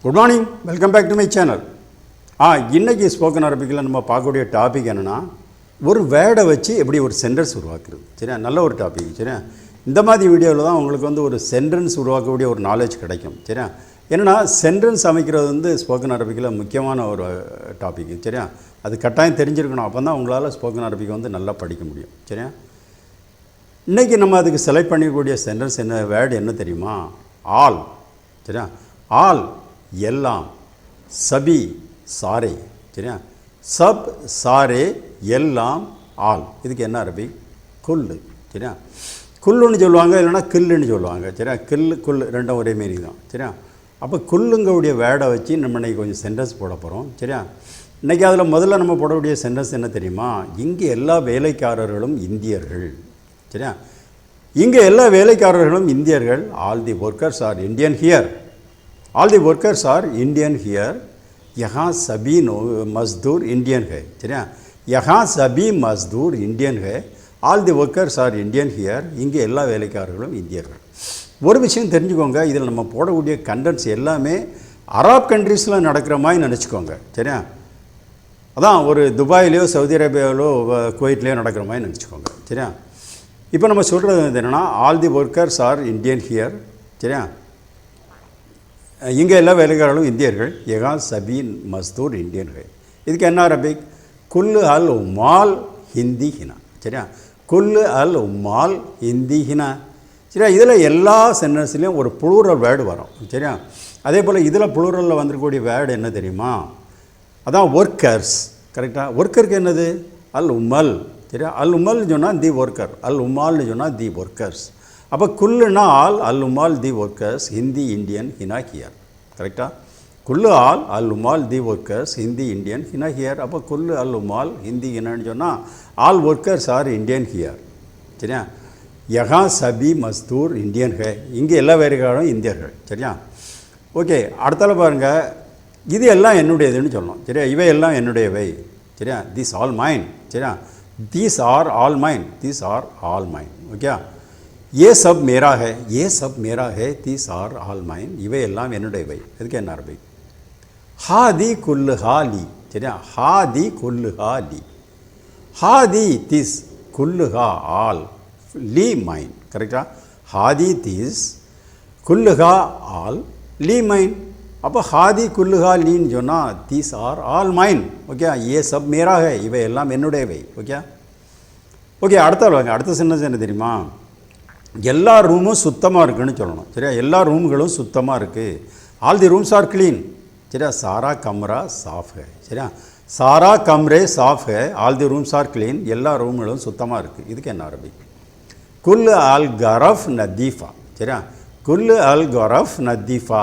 Good morning, welcome back to my channel. இன்றைக்கி spoken அரபிக்கில் நம்ம பார்க்கக்கூடிய டாபிக் என்னென்னா, ஒரு வேர்டை வச்சு எப்படி ஒரு சென்டென்ஸ் உருவாக்குறது. சரியா, நல்ல ஒரு டாபிக். சரியா, இந்த மாதிரி வீடியோவில் தான் உங்களுக்கு ஒரு சென்டென்ஸ் உருவாக்கக்கூடிய ஒரு நாலேஜ் கிடைக்கும். சரியா, என்னென்னா சென்டென்ஸ் அமைக்கிறது ஸ்போக்கன் அரபிக்கில் முக்கியமான ஒரு டாபிக். சரியா, அது கட்டாயம் தெரிஞ்சிருக்கணும். அப்போ தான் உங்களால் ஸ்போக்கன் அரபிக்கை நல்லா படிக்க முடியும். சரியா, இன்றைக்கி நம்ம அதுக்கு செலக்ட் பண்ணிக்கக்கூடிய சென்டென்ஸ் வேர்டு என்ன தெரியுமா? ஆல். சரியா, ஆல் எல்லாம், சபி சாரே. சரியா, சப் சாரே எல்லாம் ஆல். இதுக்கு என்ன அரபி? குல்லு. சரியா, குல்லுன்னு சொல்லுவாங்க, இல்லைனா கில்லுன்னு சொல்லுவாங்க. சரியா, கில்லு குல்லு ரெண்டும் ஒரே மாரி தான். சரியா, அப்போ குல்லுங்கவுடைய வேர்டை வச்சு நம்ம இன்றைக்கி கொஞ்சம் சென்டென்ஸ் போட போகிறோம். சரியா, இன்றைக்கி அதில் முதல்ல நம்ம போடக்கூடிய சென்டென்ஸ் என்ன தெரியுமா? இங்கே எல்லா வேலைக்காரர்களும் இந்தியர்கள். சரியா, இங்கே எல்லா வேலைக்காரர்களும் இந்தியர்கள். All the workers are Indian here. All the workers are Indian here. यहाँ सभी मजदूर इंडियन है. சரியா, यहाँ सभी मजदूर इंडियन है. All the workers are Indian here. இங்கே எல்லா வேலைக்காரர்களும் இந்தியர்கள். ஒரு விஷயம் தெரிஞ்சுக்கோங்க, இதில் நம்ம போடக்கூடிய கண்டென்ட்ஸ் எல்லாமே அரப் கண்ட்ரீஸில் நடக்கிற மாதிரி நினச்சிக்கோங்க. சரியா, அதான் ஒரு துபாயிலையோ சவுதி அரேபியாவிலோ குவைட்லேயோ நடக்கிற மாதிரி நினச்சிக்கோங்க. சரியா, இப்போ நம்ம சொல்கிறது என்னென்னா, all the workers are Indian here. சரியா, இங்கே எல்லா வேலைக்காரர்களும் இந்தியர்கள். யகா சபீன் மஸ்தூர் இந்தியன் ஹே. இதுக்கு என்ன அரபிக்? குல்லு அல் உமால் ஹிந்தி ஹினா. சரியா, குல்லு அல் உமால் ஹிந்தி ஹினா. சரியா, இதில் எல்லா சென்டென்ஸ்லேயும் ஒரு ப்ளூரல் வேர்டு வரும். சரியா, அதே போல் இதில் ப்ளூரலில் வந்திருக்கக்கூடிய வேர்டு என்ன தெரியுமா? அதான் ஒர்க்கர்ஸ். கரெக்டாக, ஒர்க்கருக்கு என்னது? அல் உமல். சரியா, அல் உமல்னு சொன்னால் தி ஒர்க்கர், அல் உமால்னு சொன்னால் தி ஒர்க்கர்ஸ். அப்போ குல்லுனா ஆல், அல் உமால் தி ஒர்க்கர்ஸ், ஹிந்தி இண்டியன் ஹினா ஹியர். கரெக்டாக, குல்லு ஆல், அல் உமால் தி ஒர்க்கர்ஸ், ஹிந்தி இண்டியன் ஹினா ஹியர். அப்போ குல்லு அல் உமால் ஹிந்தி ஹினான்னு சொன்னால் all workers are Indian here. சரியா, யகா சபி மஸ்தூர் இண்டியன் ஹே. இங்கே எல்லா வேலைக்காரரும் இந்தியர்கள். சரியா, ஓகே. அடுத்தால பாருங்கள், இது எல்லாம் என்னுடையதுன்னு சொல்லணும். சரியா, இவை எல்லாம் என்னுடையவை. சரியா, தீஸ் ஆல் மைன். சரியா, these are all mine, these are all mine. Okay, ये सब मेरा है, ये सब मेरा है, दीस आर ऑल माइन. இவை எல்லாம் என்னுடையவை. இதுக்கு என்ன அரபி? ஹாதி குல்லுஹா லி. சரியா, ஹாதி குல்லுஹா லி. ஹாதி திஸ், குல்லுஹா ஆல், லி மைன். கரெக்டாக, ஹாதி திஸ், குல்லுஹா ஆல், லி மைன். அப்போ ஹாதி குல்லுஹா லீன்னு சொன்னால் these are all mine. Okay, ஏ சப் மேரா ஹே, இவை எல்லாம் என்னுடையவை. Okay okay. அடுத்த சென்டென்ஸ் என்ன தெரியுமா? எல்லா ரூமும் சுத்தமாக இருக்குதுன்னு சொல்லணும். சரியா, எல்லா ரூம்களும் சுத்தமாக இருக்குது. All the rooms are clean. சரியா, சாரா கம்ரா சாஃப் ஹே. சரியா, சாரா கம்ரே சாஃப் ஹே, all the rooms are clean. எல்லா ரூம்களும் சுத்தமாக இருக்குது. இதுக்கு என்ன அரபி? குல் அல் கரஃப் நதீஃபா. சரியா, குல் அல் கரஃப் நதீஃபா.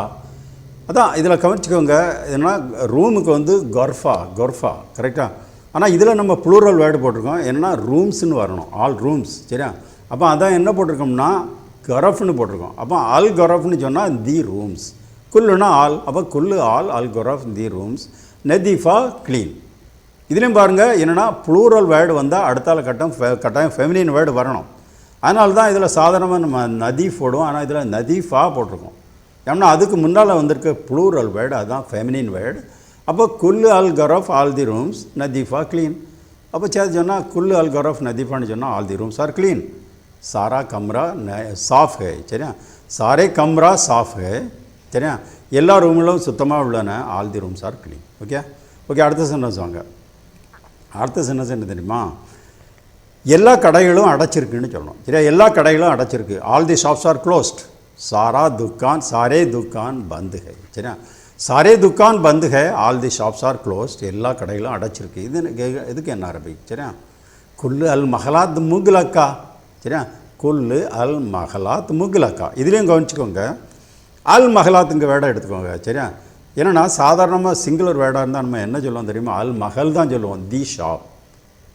அதான் இதில் கவனிச்சுக்கோங்க, ஏன்னா ரூமுக்கு கொர்ஃபா, கொர்ஃபா. கரெக்டாக, ஆனால் இதில் நம்ம ப்ளூரல் வேர்டு போட்டிருக்கோம். என்னென்னா ரூம்ஸ்னு வரணும், ஆல் ரூம்ஸ். சரியா, அப்போ அதான் என்ன போட்டிருக்கோம்னா கரஃப்னு போட்டிருக்கோம். அப்போ அல் கரஃப்னு சொன்னால் தி ரூம்ஸ். குல்லுனா ஆல், அப்போ குல்லு ஆல், அல் கரஃப் தி ரூம்ஸ், நதீஃபா க்ளீன். இதுலேயும் பாருங்கள், என்னென்னா ப்ளூரல் வேர்டு வந்தால் அடுத்தால கட்டாயம் ஃபெமினின் வேர்டு வரணும். அதனால தான் இதில் சாதாரணமாக நம்ம நதீஃப் போடுவோம், ஆனால் இதில் நதீஃபா போட்டிருக்கோம். ஏன்னா அதுக்கு முன்னால் வந்திருக்க ப்ளூரல் வேர்டு, அதுதான் ஃபெமினின் வேர்டு. அப்போ குல்லு அல் கரஃப் ஆல் தி ரூம்ஸ் நதீஃபா க்ளீன். அப்போ சரி சொன்னால் குல்லு அல் கரஃப் நதீஃபான்னு சொன்னால் all the rooms are clean. सारा कमरा साफ़ है. சரியா, सारे कमरा साफ़ है. சரியா, எல்லா ரூம்களும் சுத்தமாக உள்ளன. All the rooms are clean. Okay okay. அடுத்த சென்டென்ஸ் வாங்க. அடுத்த சென்டென்ஸ் என்ன தெரியுமா? எல்லா கடைகளும் அடைச்சிருக்குன்னு சொல்லணும். சரியா, எல்லா கடைகளும் அடைச்சிருக்கு. All the shops are closed. சாரா துக்கான், சாரே துக்கான் பந்து ஹை. சரியா, சாரே துக்கான் பந்து ஹை, all the shops are closed. எல்லா கடைகளும் அடைச்சிருக்கு. இதுக்கு என்ன அரபி? சரியா, குல்லு அல் மஹலாத் முக்லக்கா. சரியா, குல்லு அல் மஹலாத் முக்லக்கா. இதுலேயும் கவனிச்சுக்கோங்க, அல் மஹலாத்துங்க வேர்டை எடுத்துக்கோங்க. சரியா, ஏன்னா சாதாரணமாக சிங்குலர் வேர்டாக இருந்தால் நம்ம என்ன சொல்லுவோம் தெரியுமா? அல் மஹல் தான் சொல்லுவோம், தி ஷாப்.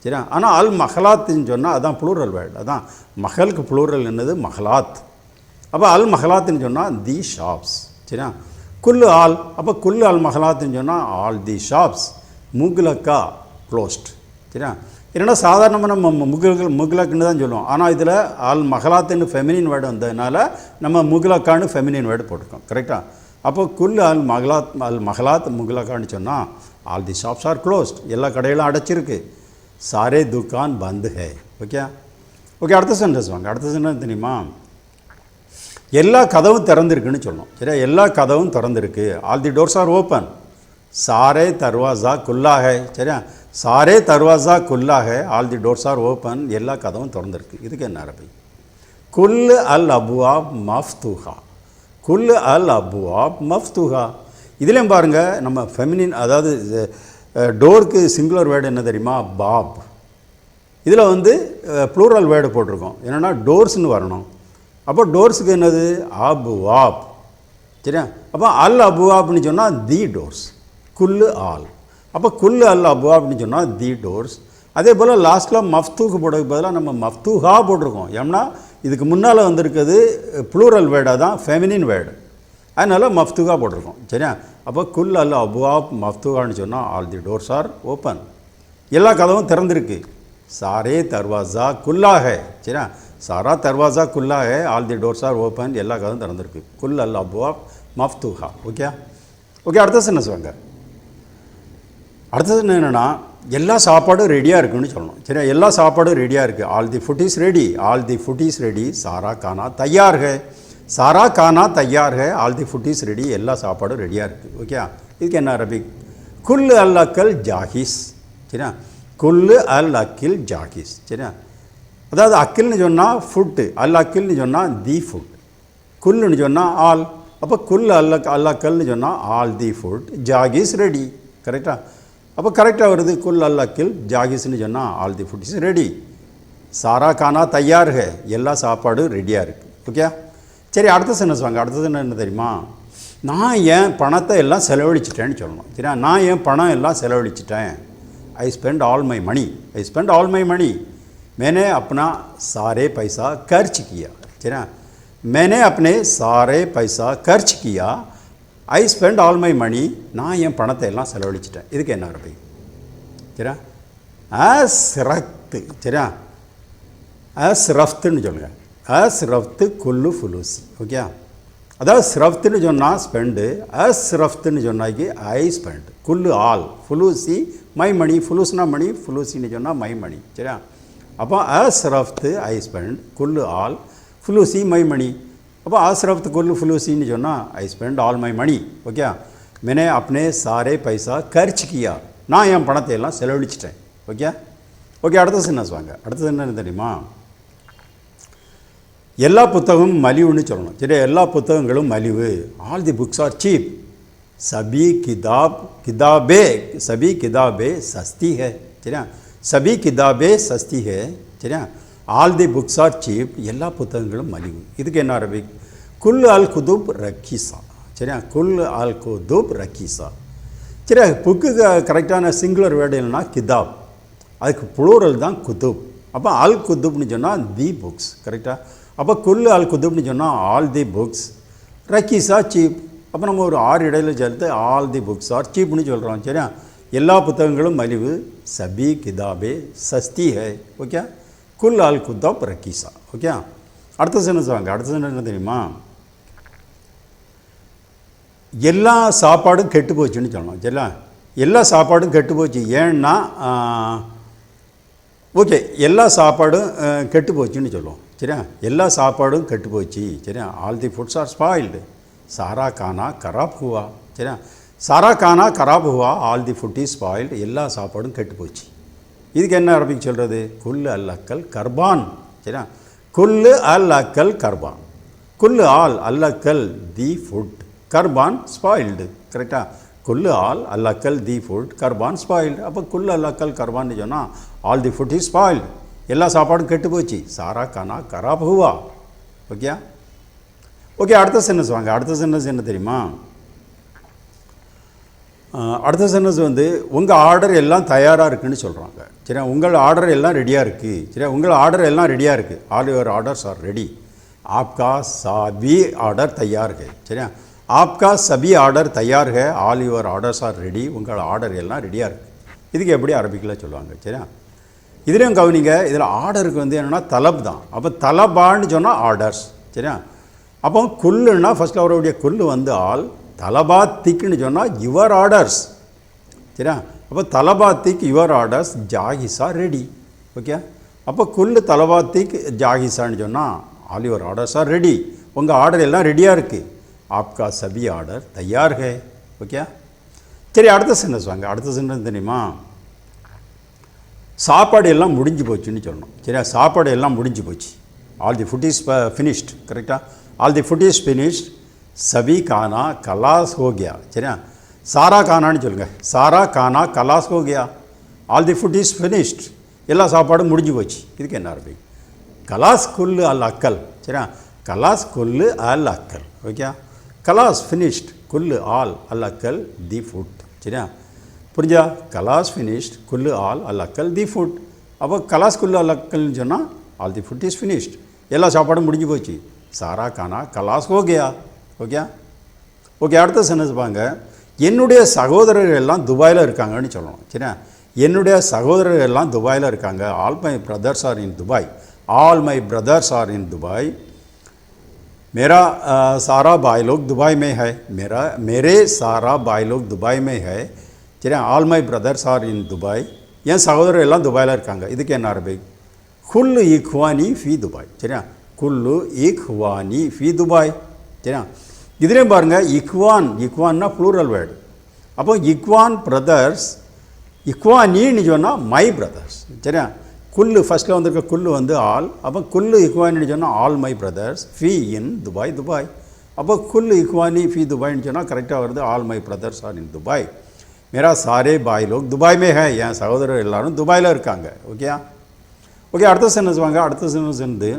சரியா, ஆனால் அல் மஹலாத்துன்னு சொன்னால் அதான் ப்ளூரல் வேர்டு. அதான் மஹலுக்கு ப்ளூரல் என்னது? மஹலாத். அப்போ அல் மஹலாத்துன்னு சொன்னால் தி ஷாப்ஸ். சரியா, குல்லு ஆல், அப்போ குல்லு அல் மஹலாத்துன்னு சொன்னால் ஆல் தி ஷாப்ஸ், முக்லக்கா க்ளோஸ்ட். சரியா, என்னென்னா சாதாரணமாக நம்ம முக்லக்குன்னு தான் சொல்லுவோம். ஆனால் இதில் ஆல் மஹலாத்துன்னு ஃபெமினின் வேர்டு வந்ததுனால நம்ம முக்லக்கான்னு ஃபெமினின் வேர்டு போட்டிருக்கோம். கரெக்டாக, அப்போ குல் அல் மஹலாத் முகலகான்னு சொன்னால் all the shops are closed, எல்லா கடைகளும் அடைச்சிருக்கு. சாரே துக்கான் பந்து ஹே. ஓகே ஓகே, அடுத்த சென்டென்ஸ் வாங்க. அடுத்த சென்டென்ஸ் தெரியுமா? எல்லா கதவும் திறந்துருக்குன்னு சொல்லணும். சரியா? எல்லா கதவும் திறந்துருக்கு. All the doors are open. சாரே தர்வாசா குல்லா ஹே. சரியா? சாரே தர்வாசா குல்லா ஹே, all the doors are open. எல்லா கதவும் திறந்துருக்கு. இதுக்கு என்ன அரபி? குல் அல் அபுவாப் மஃப்தூஹா. குல் அல் அபுவாப் மஃப்தூஹா. இதுலேயும் பாருங்கள், நம்ம ஃபெமினின், அதாவது டோருக்கு சிங்குலர் வேர்டு என்ன தெரியுமா? பாப். இதில் வந்து ப்ளூரல் வேர்டு போட்டிருக்கோம். என்னென்னா டோர்ஸ்னு வரணும். அப்போ டோர்ஸுக்கு என்னது? அபுவாப். சரியா? அப்போ அல் அபுவாப்னு சொன்னால் தி டோர்ஸ். குல்லு ஆல். அப்போ குல்லு அல் அபுவாப்னு சொன்னால் தி டோர்ஸ். அதே போல் லாஸ்ட்டில் மஃப்தூக்கு போடுறதுக்கு பதிலாக நம்ம மஃப்தூஹா போட்டிருக்கோம். ஏன்னா இதுக்கு முன்னால் வந்திருக்கிறது ப்ளூரல் வேர்டாக தான், ஃபெமினின் வேர்டு. அதனால் மஃப்தூகா போட்டிருக்கோம். சரியா? அப்போ குல் அல் அபுவாப் மஃப்தூகான்னு சொன்னால் all the doors are open. எல்லா கதவும் திறந்துருக்கு. சாரே தர்வாசா குல்லா ஹே. சரியா? சாரா தர்வாசா குல்லா ஹே, all the doors are open. எல்லா கதவும் திறந்துருக்கு. குல் அல் அபுவாப் மஃப்தூஹா. ஓகே ஓகே, அடுத்த சென்டென்ஸ் வாங்க. அடுத்தது என்னென்னா, எல்லா சாப்பாடும் ரெடியாக இருக்குன்னு சொல்லணும். சரியா? எல்லா சாப்பாடும் ரெடியாக இருக்குது. All the food is ready. All the food is ready. சாரா கானா தயார் ஹே. சாரா கானா தயார் ஹே, all the food is ready. எல்லா சாப்பாடும் ரெடியாக இருக்குது. ஓகே, இதுக்கு என்ன அரபிக்? குல் அல் அக்கல் ஜாகிஸ். சரியா? குல் அல் அக்கில் ஜாகிஸ். சரியா? அதாவது அக்கில்னு சொன்னால் ஃபுட்டு, அல் அக்கில்னு சொன்னால் தி ஃபுட், குல்லுன்னு சொன்னால் ஆல். அப்போ குல் அல் அக்கல்னு சொன்னால் ஆல் தி ஃபுட், ஜாகிஸ் ரெடி. கரெக்டாக? அப்போ கரெக்டாக வருது. குல் அல் அக்கில் ஜாகிஸ்ன்னு சொன்னால் all the food is ready. சாரா கானா தயார் ஹே, எல்லா சாப்பாடும் ரெடியாக இருக்குது. ஓகே, சரி, அடுத்த சென்டென்ஸ் வாங்க. அடுத்தது என்ன தெரியுமா? நான் என் பணத்தை எல்லாம் செலவழிச்சிட்டேன்னு சொல்லணும். சரியா? நான் என் பணம் எல்லாம் செலவழிச்சிட்டேன். I spend all my money. I spend all my money. मैंने अपना सारे पैसा खर्च किया. சரியா? मैंने अपने सारे पैसा खर्च किया. I spend all my money. நான் என் பணத்தை எல்லாம் செலவழிச்சிட்டேன். இதுக்கு என்ன அரபி? சரியா? அஸ்ரஃப்து. சரியா? அஸ்ரஃப்துன்னு சொல்லுங்கள். அஸ்ரஃப்து குல்லு ஃபுலூசி. ஓகே, அதாவது ஸ்ரஃப்துன்னு சொன்னால் ஸ்பெண்டு, அஸ்ரஃப்துன்னு சொன்னாக்கி ஐ ஸ்பெண்ட். குல்லு ஆல், ஃபுலூசி மை மணி. ஃபுலூஸ்னா மணி, ஃபுலூசின்னு சொன்னால் மை மணி. சரியா? அப்போ அஸ்ரஃப்து ஐ ஸ்பெண்ட், குல்லு ஆல், ஃபுலூசி மை மணி. அப்போ அஸ்ரஃப்து குல்லு ஃபுலூசின்னு சொன்னால் I spend all my money. Okay, मैंने अपने सारे पैसा खर्च किया. நான் என் பணத்தை எல்லாம் செலவழிச்சிட்டேன். ஓகே ஓகே, அடுத்த சென்டென்ஸ் வாங்க. அடுத்தது என்னன்னு தெரியுமா? எல்லா புத்தகமும் மலிவுன்னு சொல்லணும். சரி, எல்லா புத்தகங்களும் மலிவு. All the books are cheap. சபி கிதாபே சஸ்தி ஹே. சரியா? சபி கிதாபே சஸ்தி ஹே. சரியா? All the books are cheap. எல்லா புத்தகங்களும் மலிவு. இதுக்கு என்ன அரபிக்? குல் அல் குதுப் ரக்கீசா. சரியா? குல் அல் குதுப் ரக்கீசா. சரியா? புக்குக்கு கரெக்டான சிங்குலர் வேர்டு என்னன்னா கிதாப். அதுக்கு ப்ளூரல் தான் குதுப். அப்போ அல் குதுப்னு சொன்னால் தி புக்ஸ். கரெக்டாக? அப்போ குல் அல் குதுப்னு சொன்னால் ஆல் தி புக்ஸ், ரக்கீஸா சீப். அப்போ நம்ம ஒரு ஆறு இடையில சேர்த்து ஆல் தி புக்ஸ் ஆர் சீப்னு சொல்கிறோம். சரியா? எல்லா புத்தகங்களும் மலிவு. சபி கிதாபே சஸ்தி ஹே. ஓகே, குல் அல் குதாப் ரக்கீஸா. ஓகே, அடுத்த சென்டென்ஸ் வாங்க. அடுத்த சென்டென்ஸ் என்ன தெரியுமா? எல்லா சாப்பாடும் கெட்டு போச்சுன்னு சொல்லணும். சரியா? எல்லா சாப்பாடும் கெட்டு போச்சு. ஏன்னா ஓகே, எல்லா சாப்பாடும் கெட்டு போச்சுன்னு சொல்லுவோம். சரியா? எல்லா சாப்பாடும் கெட்டு போச்சு. சரியா? All the foods are spoiled. சாரா கானா கராப் ஹுவா. சரியா? சாரா கானா கராப் ஹுவா, all the food is spoiled. எல்லா சாப்பாடும் கெட்டு போச்சு. இதுக்கு என்ன அரபிக் சொல்கிறது? குல்லு அல் அக்கல் கர்பான். சரியா? குல்லு அல் அக்கல் கர்பான். குல்லு ஆல் அல் அக்கல் தி ஃபுட், கர்பான் ஸ்பாயில்டு. கரெக்டாக? குல்லு ஆல் அல் அக்கல் தி ஃபுட், கர்பான் ஸ்பாயில்டு. அப்போ குல்லு அல் அக்கல் கர்பான்னு சொன்னால் all the food is spoiled. எல்லா சாப்பாடும் கெட்டு போச்சு. சாரா கானா கராப் ஹுவா. ஓகே ஓகே, அடுத்த சென்டென்ஸ் வாங்க. அடுத்த சென்டென்ஸ் என்ன தெரியுமா? அடுத்த சென்டென்ஸ் வந்து உங்கள் ஆர்டர் எல்லாம் தயாராக இருக்குதுன்னு சொல்கிறாங்க. சரியா? உங்கள் ஆர்டர் எல்லாம் ரெடியாக இருக்குது. சரியா? உங்கள் ஆர்டர் எல்லாம் ரெடியாக இருக்குது. All your orders are ready. ஆப்கா சபி ஆர்டர் தயார் ஹே. சரியா? ஆப்கா சபி ஆர்டர் தயார் ஹே, all your orders are ready. உங்கள் ஆர்டர் எல்லாம் ரெடியாக இருக்குது. இதுக்கு எப்படி அரபிக்கில் சொல்லுவாங்க? சரியா? இதுலேயும் கவனிங்க, இதில் ஆர்டருக்கு வந்து என்னென்னா தலப் தான். அப்போ தலபான்னு சொன்னால் ஆர்டர்ஸ். சரியா? அப்போ குல்லுன்னா ஃபஸ்ட்டில் அவருடைய குல்லு வந்து ஆல், தலபாத்திக்குன்னு சொன்னால் யுவர் ஆர்டர்ஸ் சரியா. அப்போ தலபாத்திக் யுவர் ஆர்டர்ஸ் ஜாகிஸா ரெடி. ஓகே. அப்போ குல்லு தலபாத்திக் ஜாகிஸான்னு சொன்னால் all your orders are ready. உங்கள் ஆர்டர் எல்லாம் ரெடியாக இருக்குது. ஆப்கா சபி ஆர்டர் தயார் ஹே. ஓகே. சரி, அடுத்த சென்டென்ஸ் வாங்க. அடுத்த சென்டென்ஸ் தெரியுமா? சாப்பாடு எல்லாம் முடிஞ்சு போச்சுன்னு சொல்லணும். சரியா. சாப்பாடு எல்லாம் முடிஞ்சு போச்சு. All the food is finished. கரெக்டாக. All the food is finished. சபி கானா கலாஸ் ஹோ கியா. சரியா. சாரா கானான்னு சொல்லுங்கள். சாரா கானா கலாஸ் ஹோ கியா. All the food is finished. எல்லா சாப்பாடும் முடிஞ்சு போச்சு. இதுக்கு என்ன அர்த்தம்? கலாஸ் குல்லு அல் அக்கல். சரியா. கலாஸ் குல்லு அல் அக்கல். ஓகே. கலாஸ் ஃபினிஷ்ட் குல்லு ஆல் அல் அக்கல் தி ஃபுட். சரியா. புரிஞ்சா? கலாஸ் ஃபினிஷ்ட் குல்லு ஆல் அல் அக்கல் தி ஃபுட். அப்போ கலாஸ் குல்லு அல் அக்கல்னு சொன்னால் all the food is finished. எல்லா சாப்பாடும் முடிஞ்சு போச்சு. சாரா கானா கலாஸ் ஹோ கியா. ஓகே. ஓகே, அடுத்த சென்டென்ஸ் பாருங்க. என்னுடைய சகோதரர்கள் எல்லாம் துபாயில் இருக்காங்கன்னு சொல்லணும். சரியா. என்னுடைய சகோதரர்கள் எல்லாம் துபாயில் இருக்காங்க. All my brothers are in Dubai. All my brothers are in Dubai. मेरा सारा भाई लोग दुबई में है. मेरे सारा भाई लोग दुबई में है. சரியா. All my brothers are in Dubai. என் சகோதரர் எல்லாம் துபாயில் இருக்காங்க. இதுக்கு என்ன அரபிக்? குல்லு இக்வானி ஃபி துபாய். சரியா. குல்லு இக்வானி ஃபி துபாய். சரியா. இதுலேயும் பாருங்கள், இக்வான்னா ப்ளூரல் வேர்டு. அப்போ இக்வான் பிரதர்ஸ், இக்வானின்னு சொன்னால் மை பிரதர்ஸ். சரியா. குல்லு ஃபஸ்ட்டில் வந்திருக்க குல்லு வந்து ஆல். அப்போ குல்லு இக்வானின்னு சொன்னால் ஆல் மை பிரதர்ஸ் ஃபி இன் துபாய். அப்போ குல்லு இக்வானி ஃபி துபாய்ன்னு சொன்னால் கரெக்டாக வருது. All my brothers are in Dubai. மேரா சாரே பாய் லோக் துபாய் மே ஹை. என் சகோதரர் எல்லாரும் துபாயில் இருக்காங்க. ஓகே. ஓகே, அடுத்த சென்டென்ஸ் வாங்க. அடுத்த சென்டென்ஸ் வந்து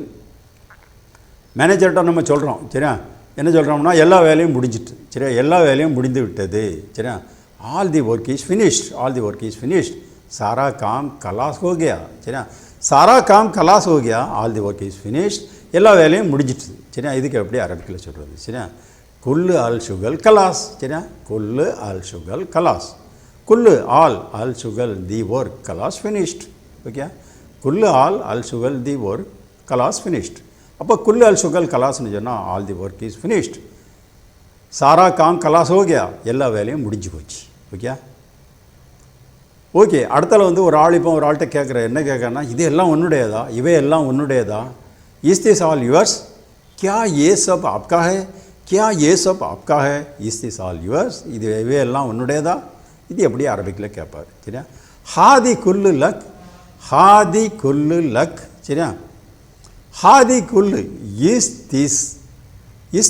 மேனேஜர்கிட்ட நம்ம சொல்கிறோம். சரியா. என்ன சொல்கிறோம்னா எல்லா வேலையும் முடிஞ்சிட்டு. சரியா. எல்லா வேலையும் முடிந்து விட்டது. சரியா. All the work is finished. All the work is finished. सारा काम खलास हो गया. சரியா. सारा काम खलास हो गया. All the work is finished. எல்லா வேலையும் முடிஞ்சிட்டு. சரியா. இதுக்கு எப்படி அரபிக்கில் சொல்கிறது? சரியா. குல்லு அல் சுகல் கலாஸ். சரியா. குல்லு அல் சுகல் கலாஸ். குல்லு ஆல் அல் சுகல் தி ஒர்க் கலாஸ் ஃபினிஷ்ட். ஓகே. குல்லு ஆல் அல் சுகல் தி ஒர்க் கலாஸ் ஃபினிஷ்ட். அப்போ குல்லு அல் சுகல் கலாஸ்னு சொன்னால் all the work is finished. சாரா காம் கலாஸ் ஹோ கியா. எல்லா வேலையும் முடிஞ்சு போச்சு. ஓகே. ஓகே, அடுத்தால வந்து ஒரு ஆள் இப்போ ஒரு ஆள்கிட்ட கேட்குற என்ன கேட்குறேன்னா, இது எல்லாம் உன்னுடையதா? இவையெல்லாம் உன்னுடையதா? Is this all yours? கியா ஏ சப் ஆப்கா ஹே? கியா ஏ சப் ஆப்கா ஹே? Is this all yours? இது இவையெல்லாம் உன்னுடையதா? இது எப்படி அரபிக்கில் கேட்பார். சரியா. ஹாதி குல்லு லக். ஹாதி குல்லு லக். சரியா. ஹாதி குல்லு is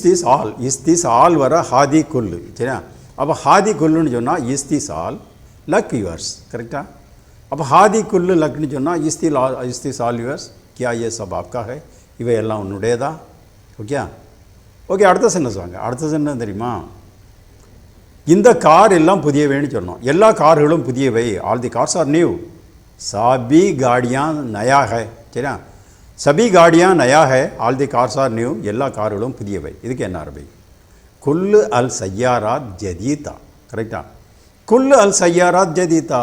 this all. Is this all வர ஹாதி குல்லு. சரியா. அப்போ ஹாதி குல்லுன்னு சொன்னால் இஸ் திஸ் ஆல் லக் யுவர்ஸ். கரெக்டாக. அப்போ ஹாதி குல்லு லக்னு சொன்னால் இஸ் திஸ் ஆல் யுவர்ஸ். கியா ஏ சப் ஆப்கா ஹை? இவையெல்லாம் உன்னுடையதா? ஓகே. ஓகே, அடுத்த சென்டென்ஸ் வாங்க. அடுத்த சென்டென்ஸ் தெரியுமா? இந்த கார் எல்லாம் புதியவைன்னு சொன்னோம். எல்லா கார்களும் புதியவை. All the cars are new. சபி காடியா நயா ஹை. சரியா. சபி காடியா நயா ஹை. All the cars are new. எல்லா கார்களும் புதியவை. இதுக்கு என்ன அரபி? குல்லு அல் சய்யாராத் ஜதீதா. கரெக்டா. குல்லு அல் சய்யாராத் ஜதீதா.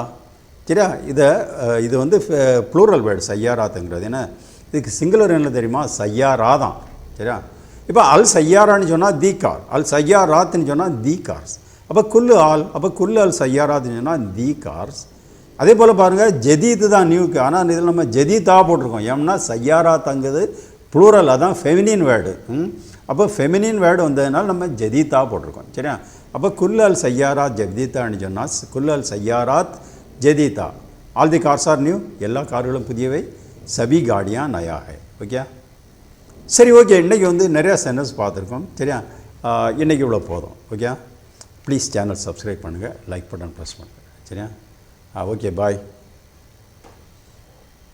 சரியா. இது வந்து ப்ளூரல் வேர்டு சய்யாராத்துங்கிறது. ஏன்னா இதுக்கு சிங்குலர் என்ன தெரியுமா? சய்யாரா தான். சரியா. இப்போ அல் சய்யாரான்னு சொன்னால் தி கார். அல் சய்யாராத்னு சொன்னால் தி கார்ஸ். அப்போ குல்லு ஆல். அப்போ குல்லு அல் சய்யாராத்னு சொன்னால் தி கார்ஸ். அதே போல் பாருங்கள், ஜதீது தான் நியூக்கு. ஆனால் இதில் நம்ம ஜதீதா போட்டிருக்கோம். ஏன்னா சய்யாராத்துங்கிறது ப்ளூரல், அதான் ஃபெமினின் வேர்டு. அப்போ ஃபெமினின் வேர்டு வந்ததுனால நம்ம ஜதீதா போட்டிருக்கோம். சரியா. அப்போ குல்லு அல் சய்யாராத் ஜதீதான்னு சொன்னால் குல்லு அல் சய்யாராத் ஜதீதா. All the cars are new. எல்லா கார்களும் புதியவை. சபி காடியா நயா ஹை. ஓகே. சரி, ஓகே. இன்றைக்கி வந்து நிறையா சென்டென்ஸ் பார்த்துருக்கோம். சரியா. இன்றைக்கி இவ்வளோ போதும். ஓகே. ப்ளீஸ் சேனல் சப்ஸ்கிரைப் பண்ணுங்கள், லைக் பட்டன் ப்ரெஸ் பண்ணுங்கள். சரியா. ஓகே, பாய்.